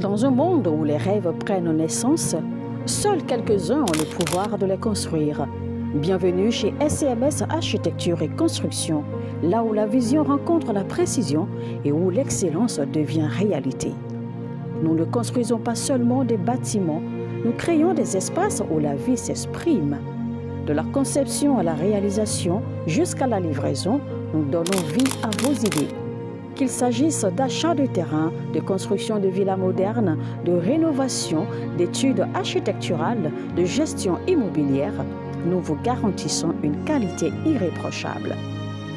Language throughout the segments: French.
Dans un monde où les rêves prennent naissance, seuls quelques-uns ont le pouvoir de les construire. Bienvenue chez SCMS Architecture et Construction, là où la vision rencontre la précision et où l'excellence devient réalité. Nous ne construisons pas seulement des bâtiments, nous créons des espaces où la vie s'exprime. De la conception à la réalisation jusqu'à la livraison, nous donnons vie à vos idées. Qu'il s'agisse d'achat de terrain, de construction de villas modernes, de rénovation, d'études architecturales, de gestion immobilière, nous vous garantissons une qualité irréprochable.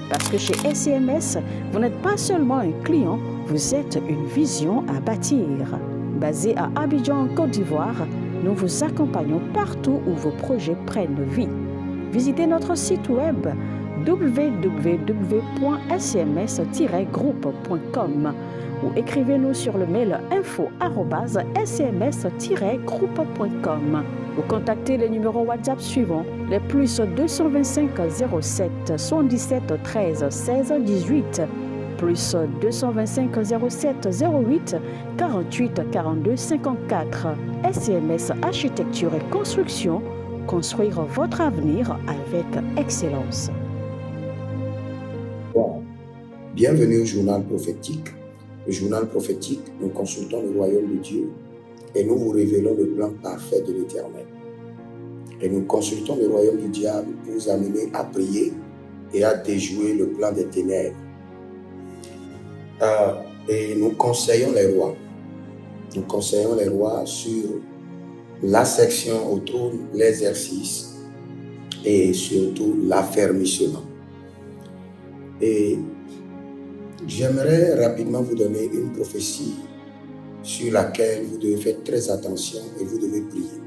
Parce que chez SCMS, vous n'êtes pas seulement un client, vous êtes une vision à bâtir. Basé à Abidjan, en Côte d'Ivoire, nous vous accompagnons partout où vos projets prennent vie. Visitez notre site web www.scms-groupe.com ou écrivez-nous sur le mail info@scms-groupe.com ou contactez les numéros WhatsApp suivants, les plus 225 07 77 13 16 18, plus 225 07 08 48 42 54. SCMS Architecture et Construction, construire votre avenir avec excellence. Bon. Bienvenue au journal prophétique. Le journal prophétique, nous consultons le royaume de Dieu et nous vous révélons le plan parfait de l'Éternel. Et nous consultons le royaume du diable pour vous amener à prier et à déjouer le plan des ténèbres. Et nous conseillons les rois. Nous conseillons les rois sur la section au trône, l'exercice et surtout l'affermissement. Et j'aimerais rapidement vous donner une prophétie sur laquelle vous devez faire très attention et vous devez prier.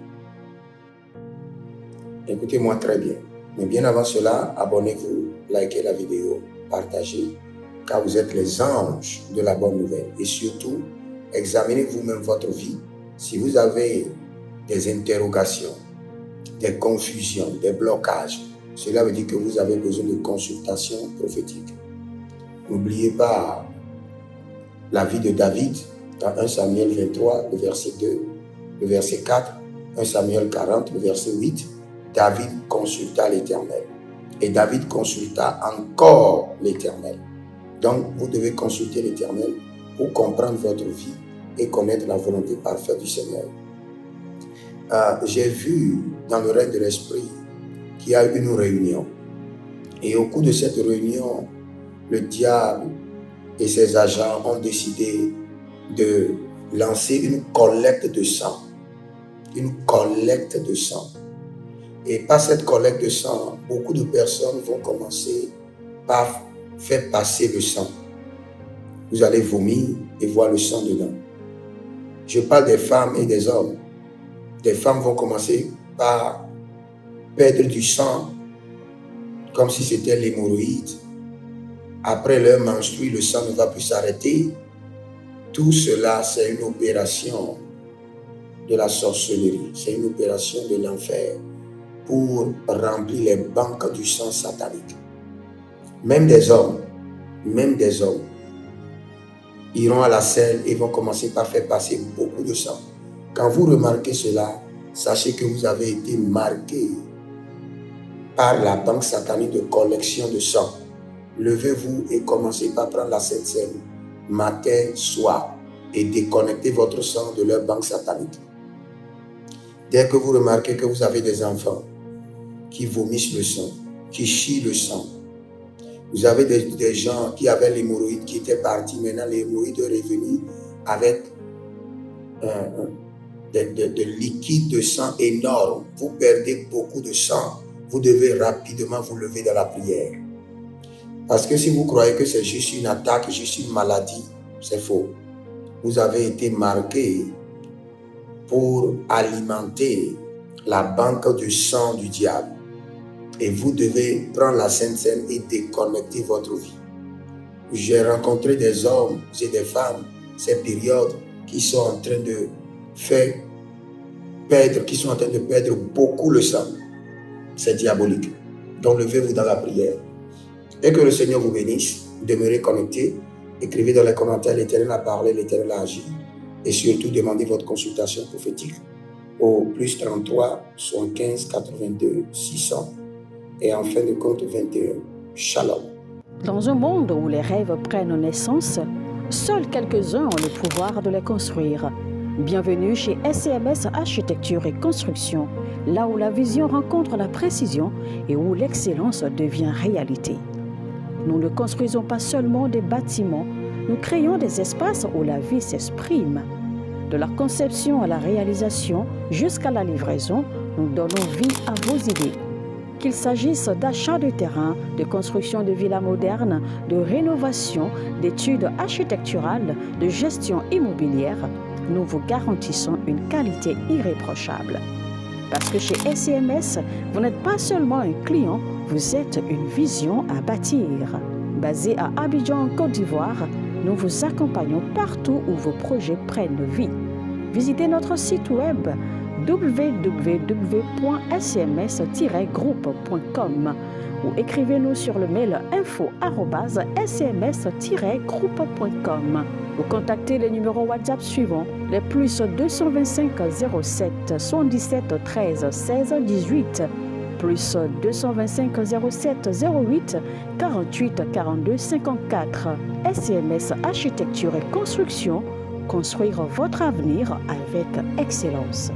Écoutez-moi très bien. Mais bien avant cela, abonnez-vous, likez la vidéo, partagez, car vous êtes les anges de la bonne nouvelle. Et surtout, examinez vous-même votre vie. Si vous avez des interrogations, des confusions, des blocages, cela veut dire que vous avez besoin de consultation prophétique. N'oubliez pas la vie de David dans 1 Samuel 23, le verset 2, le verset 4, 1 Samuel 40, le verset 8. David consulta l'Éternel. Et David consulta encore l'Éternel. Donc, vous devez consulter l'Éternel pour comprendre votre vie et connaître la volonté parfaite du Seigneur. J'ai vu dans le règne de l'Esprit qu'il y a eu une réunion. Et au cours de cette réunion, le diable et ses agents ont décidé de lancer une collecte de sang. Une collecte de sang. Et par cette collecte de sang, beaucoup de personnes vont commencer par faire passer le sang. Vous allez vomir et voir le sang dedans. Je parle des femmes et des hommes. Des femmes vont commencer par perdre du sang comme si c'était l'hémorroïde. Après leur menstrue, le sang ne va plus s'arrêter. Tout cela, c'est une opération de la sorcellerie. C'est une opération de l'enfer pour remplir les banques du sang satanique. Même des hommes iront à la selle et vont commencer par faire passer beaucoup de sang. Quand vous remarquez cela, sachez que vous avez été marqué par la banque satanique de collection de sang. Levez-vous et commencez par prendre la Sainte Seine, matin, soir, et déconnectez votre sang de leur banque satanique. Dès que vous remarquez que vous avez des enfants qui vomissent le sang, qui chient le sang, vous avez des gens qui avaient l'hémorroïde qui était parti, maintenant l'hémorroïde est revenu avec de liquide de sang énorme. Vous perdez beaucoup de sang. Vous devez rapidement vous lever dans la prière. Parce que si vous croyez que c'est juste une attaque, juste une maladie, c'est faux. Vous avez été marqué pour alimenter la banque du sang du diable. Et vous devez prendre la Sainte Seine et déconnecter votre vie. J'ai rencontré des hommes et des femmes, ces périodes, qui sont en train de perdre beaucoup le sang. C'est diabolique. Donc levez-vous dans la prière. Et que le Seigneur vous bénisse. Demeurez connectés. Écrivez dans les commentaires, l'Éternel a parlé, l'Éternel a agi. Et surtout, demandez votre consultation prophétique au plus 33 75 82 600 et en fin de compte 21. Shalom. Dans un monde où les rêves prennent naissance, seuls quelques-uns ont le pouvoir de les construire. Bienvenue chez SCMS Architecture et Construction, là où la vision rencontre la précision et où l'excellence devient réalité. Nous ne construisons pas seulement des bâtiments, nous créons des espaces où la vie s'exprime. De la conception à la réalisation jusqu'à la livraison, nous donnons vie à vos idées. Qu'il s'agisse d'achat de terrain, de construction de villas modernes, de rénovation, d'études architecturales, de gestion immobilière, nous vous garantissons une qualité irréprochable. Parce que chez SCMS, vous n'êtes pas seulement un client, vous êtes une vision à bâtir. Basé à Abidjan, en Côte d'Ivoire, nous vous accompagnons partout où vos projets prennent vie. Visitez notre site web www.scms-groupe.com ou écrivez-nous sur le mail info@scms-groupe.com ou contactez les numéros WhatsApp suivants, les plus 225 07 77 13 16 18, plus 225 07 08 48 42 54. SCMS Architecture et Construction, construire votre avenir avec excellence.